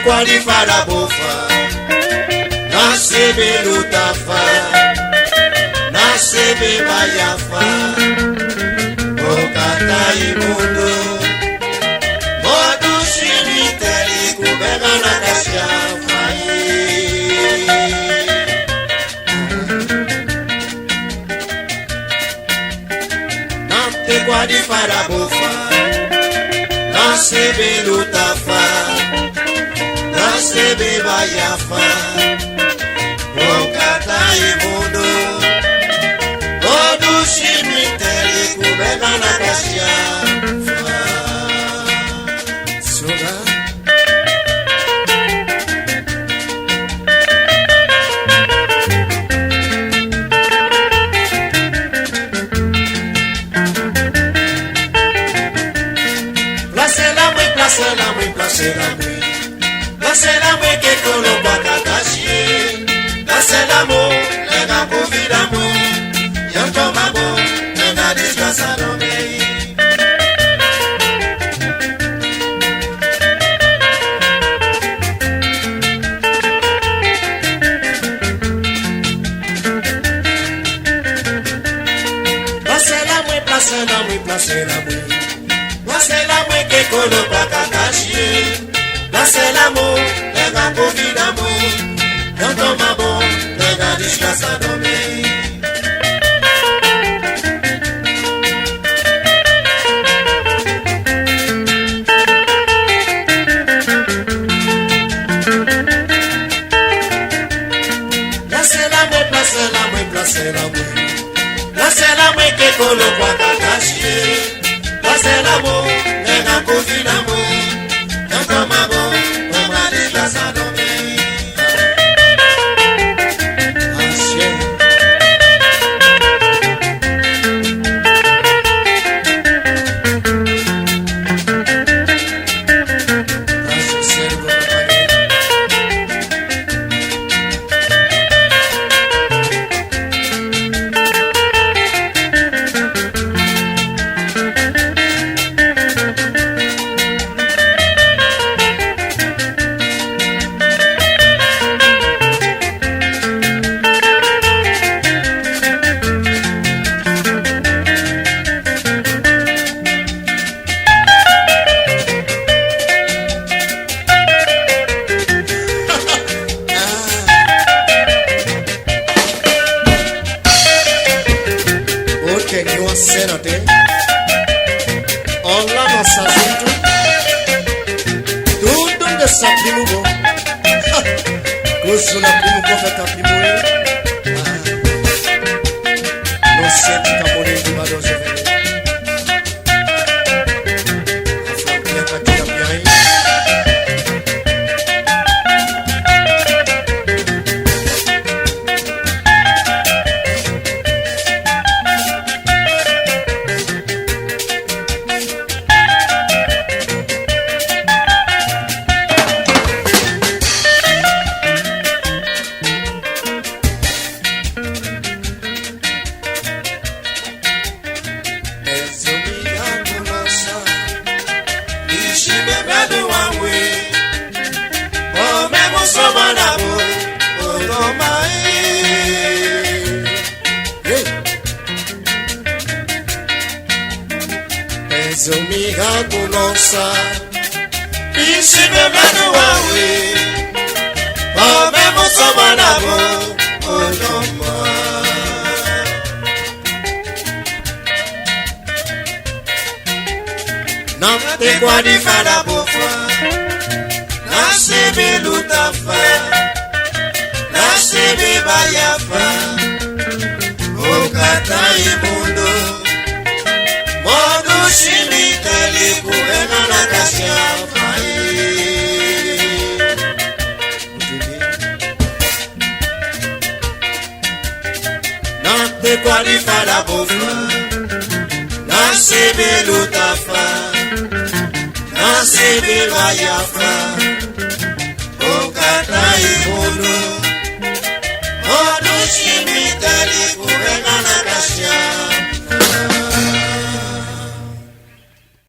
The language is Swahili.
Qualifada bofa, nascebe lutafa, nascebe bayafa, okata imundo, modu shimiteli kubega na kashafa. Nante qualifada bofa, nascebe lutafa, nascebe bayafa, okata imundo, modu shimiteli kubega na kashafa. Soga Placez la moué que colo pa kakashi. Placez la mou, lega movida mou. Yanto mabo, lega disgusado mei. Placez la moué, placez la moué, placez la moué. Placez la moué que colo pa kakashi. Placez l'amour, les gars pour vie d'amour. Dans ton mabo, les gars disgusado mei. Placez l'amour, placez l'amour, placez l'amour. Placez l'amour que colo pa kakashi. Placez l'amour, les gars pour vie d'amour. Dans ton mabo, Sulla primo profeta primo non senti camore di madoso affabbia cattiva piai Zomiga kunosa Isi bebanu wawe Ome muso manabo Odomo te kwa di fada bofa na sebe lutafa na sebe bayafa okata imundo modu shimitali kuena na kashafa na te kwa di fada bofa na sebe lutafa na sebe bayafa okata